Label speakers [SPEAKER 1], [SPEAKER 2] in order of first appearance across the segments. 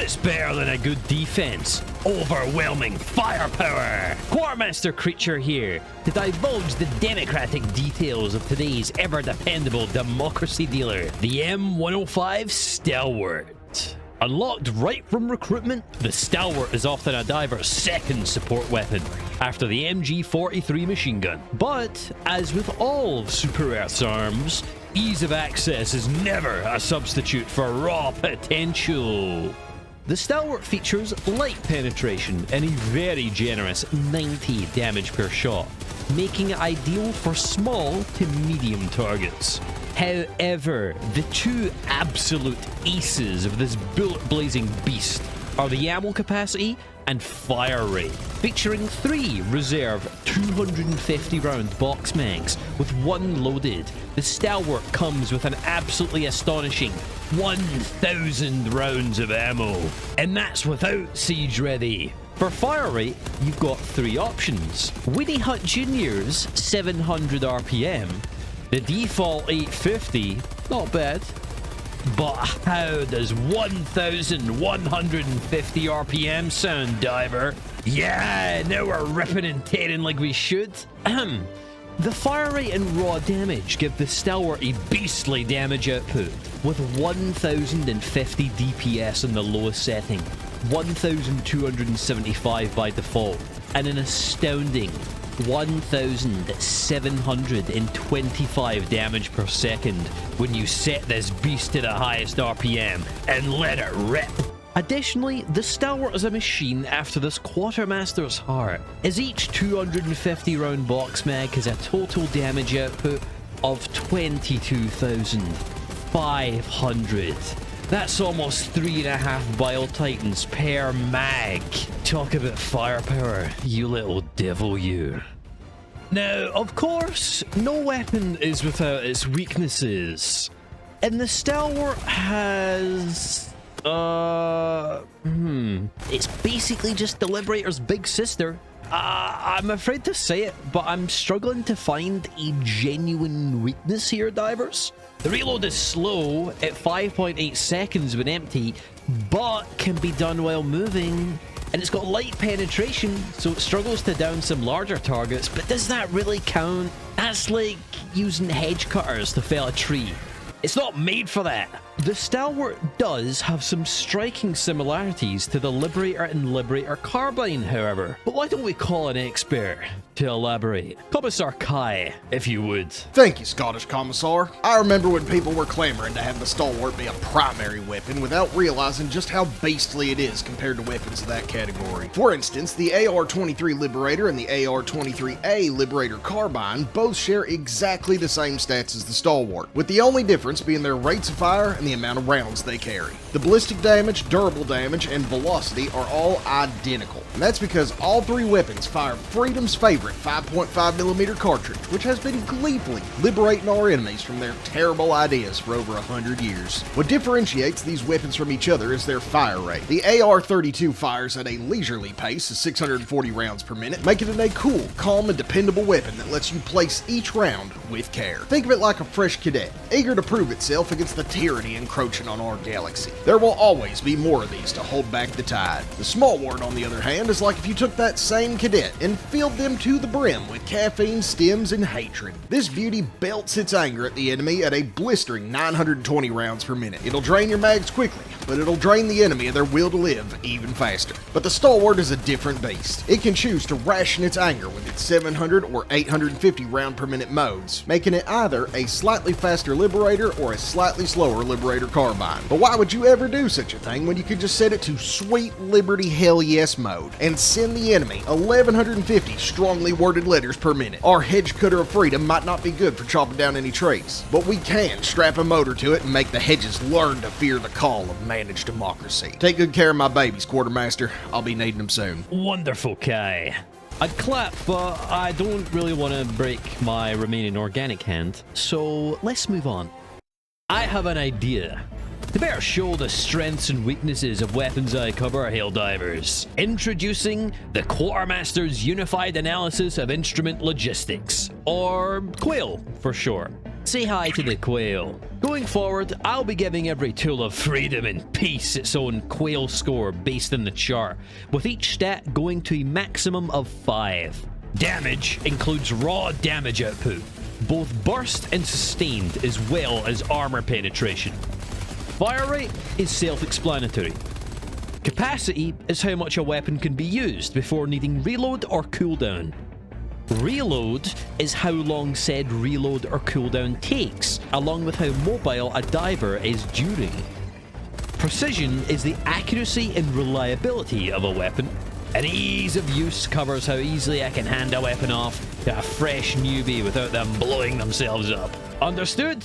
[SPEAKER 1] What's better than a good defense? Overwhelming firepower! Quartermaster Creature here to divulge the democratic details of today's ever-dependable democracy dealer, the M105 Stalwart. Unlocked right from recruitment, the Stalwart is often a diver's second support weapon, after the MG43 machine gun. But, as with all of Super Earth's arms, ease of access is never a substitute for raw potential. The Stalwart features light penetration and a very generous 90 damage per shot, making it ideal for small to medium targets. However, the two absolute aces of this bullet-blazing beast are the ammo capacity and fire rate, featuring 3 reserve 250-round box mags with 1 loaded. The Stalwart comes with an absolutely astonishing 1,000 rounds of ammo, and that's without siege ready. For fire rate, you've got 3 options. Winnie Hut Jr.'s 700 RPM, the default 850, not bad. But how does 1,150 RPM sound, diver? Yeah, now we're ripping and tearing like we should. The fire rate and raw damage give the Stalwart a beastly damage output, with 1,050 DPS in the lowest setting, 1,275 by default, and an astounding 1,725 damage per second when you set this beast to the highest RPM and let it rip. Additionally, the Stalwart is a machine after this Quartermaster's heart, as each 250 round box mag has a total damage output of 22,500. That's almost 3.5 Bile Titans per mag. Talk about firepower, you little devil you. Now, of course, no weapon is without its weaknesses. And the Stalwart has... It's basically just the Liberator's big sister. I'm afraid to say it, but I'm struggling to find a genuine weakness here, divers. The reload is slow at 5.8 seconds when empty, but can be done while moving. And it's got light penetration, so it struggles to down some larger targets, but does that really count? That's like using hedge cutters to fell a tree. It's not made for that. The Stalwart does have some striking similarities to the Liberator and Liberator Carbine, however. But why don't we call an expert to elaborate? CommissarKai, if you would.
[SPEAKER 2] Thank you, Scottish Commissar. I remember when people were clamoring to have the Stalwart be a primary weapon without realizing just how beastly it is compared to weapons of that category. For instance, the AR-23 Liberator and the AR-23A Liberator Carbine both share exactly the same stats as the Stalwart, with the only difference being their rates of fire and the amount of rounds they carry. The ballistic damage, durable damage, and velocity are all identical, and that's because all 3 weapons fire Freedom's favorite 5.5mm cartridge, which has been gleefully liberating our enemies from their terrible ideas for over 100 years. What differentiates these weapons from each other is their fire rate. The AR-32 fires at a leisurely pace of 640 rounds per minute, making it a cool, calm, and dependable weapon that lets you place each round with care. Think of it like a fresh cadet, eager to prove itself against the tyranny encroaching on our galaxy. There will always be more of these to hold back the tide. The Stalwart, on the other hand, is like if you took that same cadet and filled them to the brim with caffeine, stems, and hatred. This beauty belts its anger at the enemy at a blistering 920 rounds per minute. It'll drain your mags quickly, but it'll drain the enemy of their will to live even faster. But the Stalwart is a different beast. It can choose to ration its anger with its 700 or 850 round per minute modes, making it either a slightly faster Liberator or a slightly slower Liberator Carbine. But why would you ever do such a thing when you could just set it to sweet Liberty Hell Yes mode and send the enemy 1,150 strongly worded letters per minute? Our hedge cutter of freedom might not be good for chopping down any trees, but we can strap a motor to it and make the hedges learn to fear the call of managed democracy. Take good care of my babies, Quartermaster. I'll be needing them soon.
[SPEAKER 1] Wonderful, Kai. I'd clap, but I don't really want to break my remaining organic hand, so let's move on. I have an idea. To better show the strengths and weaknesses of weapons I cover, Helldivers. Introducing the Quartermasters Unified Analysis of Instrument Logistics, or Q.U.A.I.L for short. say hi to the Q.U.A.I.L. Going forward, I'll be giving every tool of freedom and peace its own Q.U.A.I.L score based on the chart, with each stat going to a maximum of 5. Damage includes raw damage output, both burst and sustained, as well as armor penetration. Fire rate is self-explanatory. Capacity is how much a weapon can be used before needing reload or cooldown. Reload is how long said reload or cooldown takes, along with how mobile a diver is during. Precision is the accuracy and reliability of a weapon, and ease of use covers how easily I can hand a weapon off to a fresh newbie without them blowing themselves up. Understood?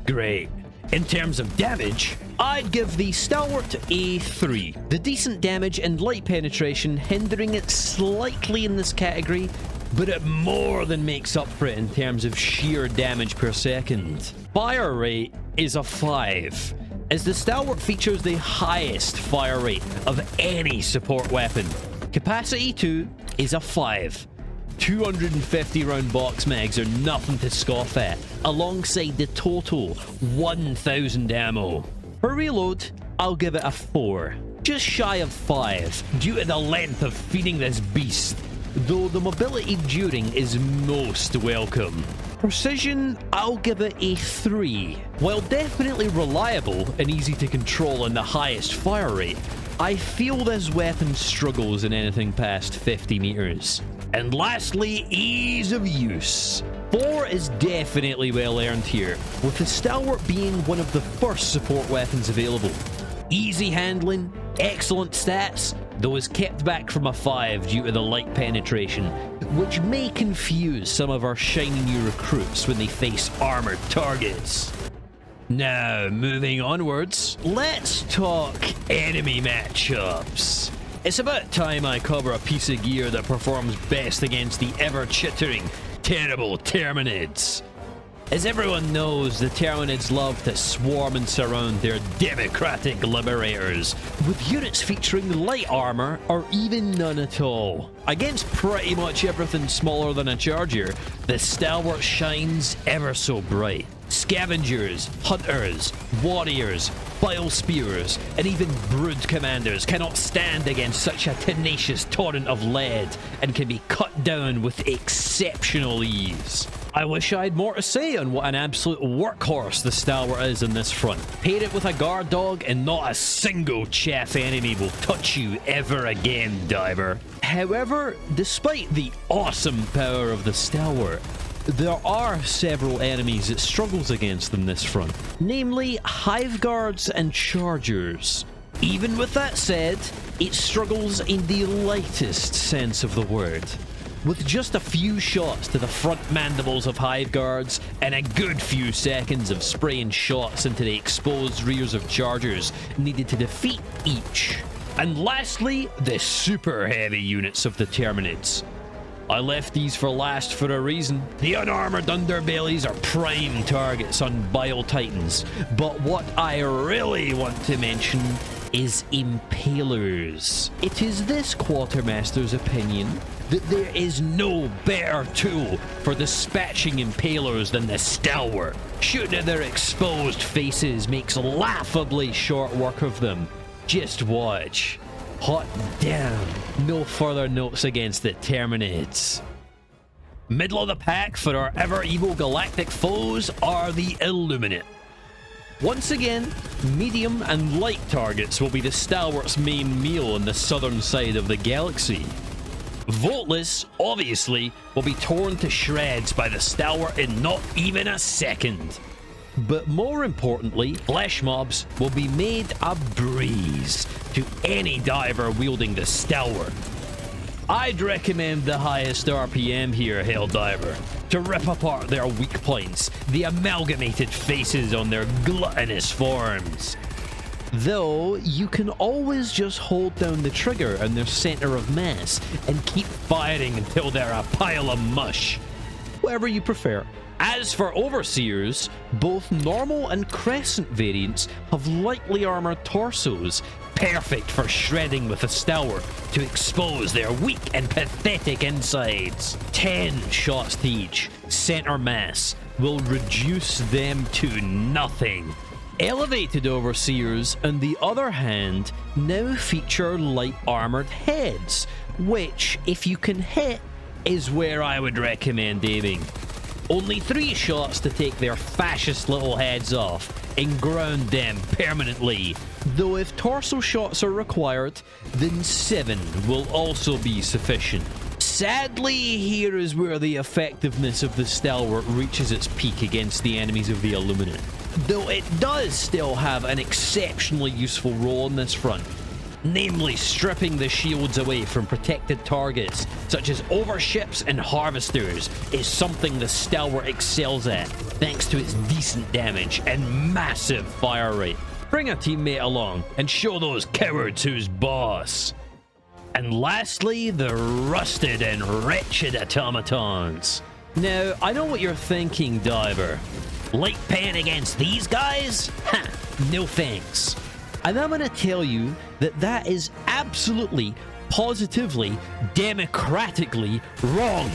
[SPEAKER 1] Great. In terms of damage, I'd give the Stalwart a 3. The decent damage and light penetration hindering it slightly in this category, but it more than makes up for it in terms of sheer damage per second. Fire rate is a 5, as the Stalwart features the highest fire rate of any support weapon. Capacity too is a 5. 250 round box mags are nothing to scoff at, alongside the total 1000 ammo. For reload, I'll give it a 4, just shy of 5, due to the length of feeding this beast, though the mobility during is most welcome. Precision, I'll give it a 3. While definitely reliable and easy to control in the highest fire rate, I feel this weapon struggles in anything past 50 meters. And lastly, ease of use. 4 is definitely well earned here, with the Stalwart being one of the first support weapons available. Easy handling, excellent stats, though is kept back from a 5 due to the light penetration, which may confuse some of our shiny new recruits when they face armored targets. Now, moving onwards, let's talk enemy matchups. It's about time I cover a piece of gear that performs best against the ever-chittering, terrible Terminids. As everyone knows, the Terminids love to swarm and surround their democratic liberators, with units featuring light armor or even none at all. Against pretty much everything smaller than a charger, the Stalwart shines ever so bright. Scavengers, hunters, warriors, bile spears, and even brood commanders cannot stand against such a tenacious torrent of lead and can be cut down with exceptional ease. I wish I had more to say on what an absolute workhorse the Stalwart is in this front. Pair it with a guard dog and not a single chaff enemy will touch you ever again, diver. However, despite the awesome power of the Stalwart, there are several enemies it struggles against in this front, namely hive guards and chargers. Even with that said, it struggles in the lightest sense of the word. With just a few shots to the front mandibles of hive guards and a good few seconds of spraying shots into the exposed rears of chargers needed to defeat each. And lastly, the super heavy units of the Terminids. I left these for last for a reason. The unarmored underbellies are prime targets on Bile Titans, but what I really want to mention is Impalers. It is this Quartermaster's opinion that there is no better tool for dispatching Impalers than the Stalwart. Shooting at their exposed faces makes laughably short work of them. Just watch. Hot damn. No further notes against the Terminids. Middle of the pack for our ever-evil galactic foes are the Illuminate. Once again, medium and light targets will be the Stalwart's main meal on the southern side of the galaxy. Voltless, obviously, will be torn to shreds by the Stalwart in not even a second. But more importantly, flesh mobs will be made a breeze to any diver wielding the Stalwart. I'd recommend the highest RPM here, Helldiver, to rip apart their weak points, the amalgamated faces on their gluttonous forms. Though, you can always just hold down the trigger on their center of mass and keep firing until they're a pile of mush. Whatever you prefer. As for Overseers, both normal and crescent variants have lightly armored torsos, perfect for shredding with a Stalwart to expose their weak and pathetic insides. 10 shots to each, center mass, will reduce them to nothing. Elevated Overseers, on the other hand, now feature light armored heads, which, if you can hit, is where I would recommend aiming. Only 3 shots to take their fascist little heads off and ground them permanently, though if torso shots are required, then 7 will also be sufficient. Sadly, here is where the effectiveness of the Stalwart reaches its peak against the enemies of the Illuminate, though it does still have an exceptionally useful role on this front, namely stripping the shields away from protected targets such as overships and harvesters is something the Stalwart excels at, thanks to its decent damage and massive fire rate. Bring a teammate along and show those cowards who's boss. And lastly, the rusted and wretched Automatons. Now, I know what you're thinking, Diver. Light pen against these guys? Ha! No thanks. And I'm going to tell you that that is absolutely, positively, democratically wrong.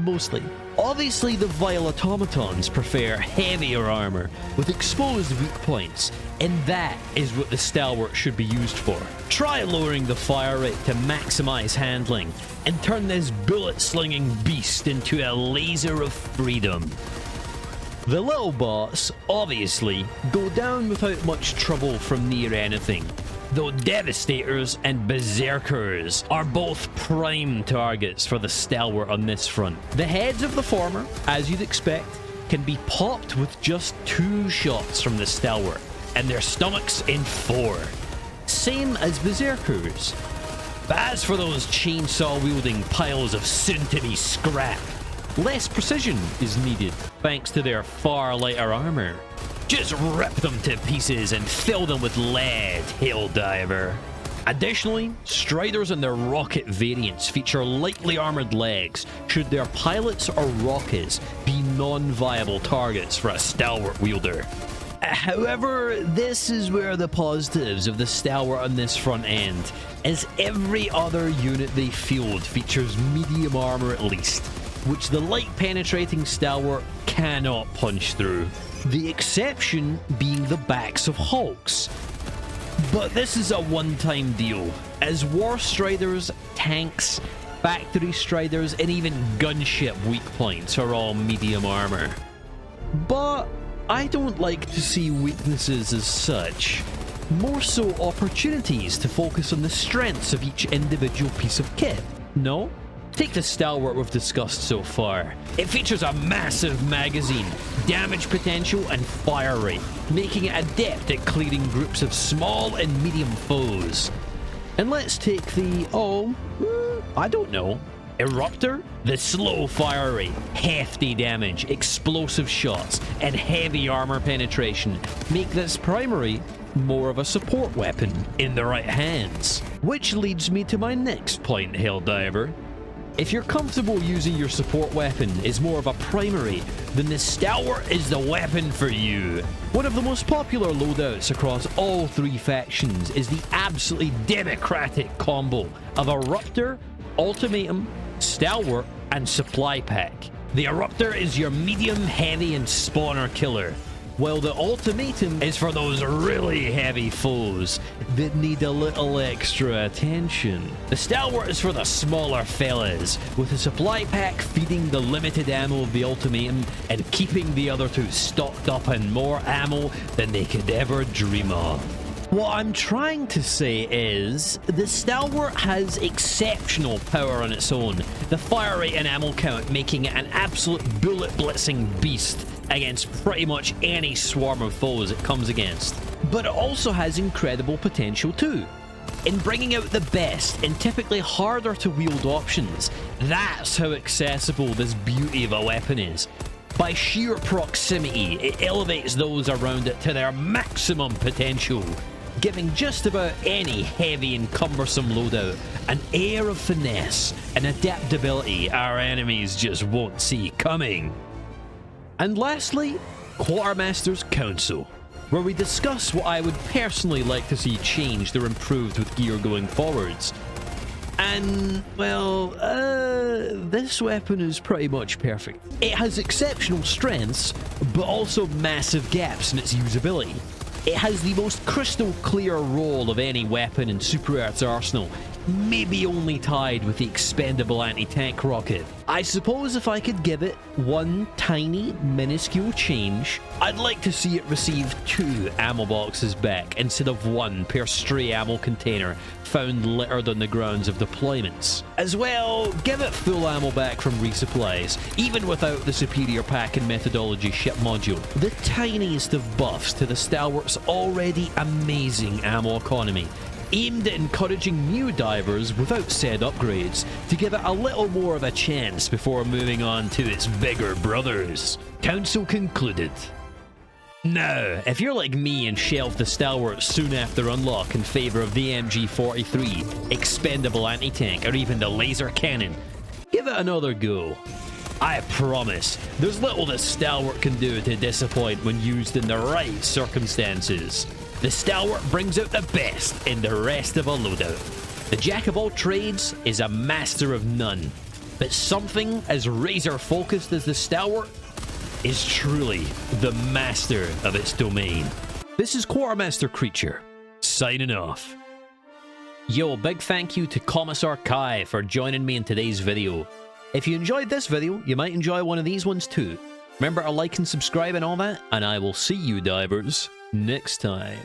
[SPEAKER 1] Mostly. Obviously, the vile automatons prefer heavier armor with exposed weak points, and that is what the Stalwart should be used for. Try lowering the fire rate to maximize handling, and turn this bullet-slinging beast into a laser of freedom. The little bots, obviously, go down without much trouble from near anything, though Devastators and Berserkers are both prime targets for the Stalwart on this front. The heads of the former, as you'd expect, can be popped with just 2 shots from the Stalwart, and their stomachs in 4. Same as Berserkers. But as for those chainsaw-wielding piles of soon-to-be scrap, less precision is needed thanks to their far lighter armor. Just rip them to pieces and fill them with lead, Helldiver. Additionally, Striders and their rocket variants feature lightly armored legs should their pilots or rockets be non-viable targets for a Stalwart wielder. However, this is where the positives of the Stalwart on this front end, as every other unit they field features medium armor at least, which the light penetrating Stalwart cannot punch through. The exception being the backs of Hulks. But this is a one-time deal, as War Striders, tanks, Factory Striders, and even gunship weak points are all medium armor. But I don't like to see weaknesses as such, more so opportunities to focus on the strengths of each individual piece of kit, no? Take the Stalwart we've discussed so far. It features a massive magazine, damage potential, and fire rate, making it adept at clearing groups of small and medium foes. And let's take the, I don't know, Eruptor? The slow fire rate, hefty damage, explosive shots, and heavy armor penetration make this primary more of a support weapon in the right hands. Which leads me to my next point, Helldiver. If you're comfortable using your support weapon as more of a primary, then the Stalwart is the weapon for you. One of the most popular loadouts across all 3 factions is the absolutely democratic combo of Eruptor, Ultimatum, Stalwart, and Supply Pack. The Eruptor is your medium, heavy, and spawner killer, while the Ultimatum is for those really heavy foes that need a little extra attention. The Stalwart is for the smaller fellas, with a supply pack feeding the limited ammo of the Ultimatum and keeping the other 2 stocked up on more ammo than they could ever dream of. What I'm trying to say is, the Stalwart has exceptional power on its own, the fire rate and ammo count making it an absolute bullet blitzing beast against pretty much any swarm of foes it comes against. But it also has incredible potential too, in bringing out the best and typically harder to wield options. That's how accessible this beauty of a weapon is. By sheer proximity, it elevates those around it to their maximum potential, giving just about any heavy and cumbersome loadout an air of finesse and adaptability our enemies just won't see coming. And lastly, Quartermasters Counsel, where we discuss what I would personally like to see changed or improved with gear going forwards. And, well, this weapon is pretty much perfect. It has exceptional strengths, but also massive gaps in its usability. It has the most crystal clear roll of any weapon in Super Art's arsenal, maybe only tied with the expendable anti-tank rocket. I suppose if I could give it one tiny, minuscule change, I'd like to see it receive 2 ammo boxes back instead of 1 per stray ammo container found littered on the grounds of deployments. As well, give it full ammo back from resupplies, even without the superior packing methodology ship module. The tiniest of buffs to the Stalwart's already amazing ammo economy, aimed at encouraging new divers without said upgrades to give it a little more of a chance before moving on to its bigger brothers. Council concluded. Now, if you're like me and shelved the Stalwart soon after unlock in favour of the MG43, expendable anti-tank, or even the laser cannon, give it another go. I promise, there's little the Stalwart can do to disappoint when used in the right circumstances. The Stalwart brings out the best in the rest of a loadout. The jack of all trades is a master of none, but something as razor focused as the Stalwart is truly the master of its domain. This is Quartermaster Creature, signing off. Yo, big thank you to CommissarKai for joining me in today's video. If you enjoyed this video, you might enjoy one of these ones too. Remember to like and subscribe and all that, and I will see you divers next time.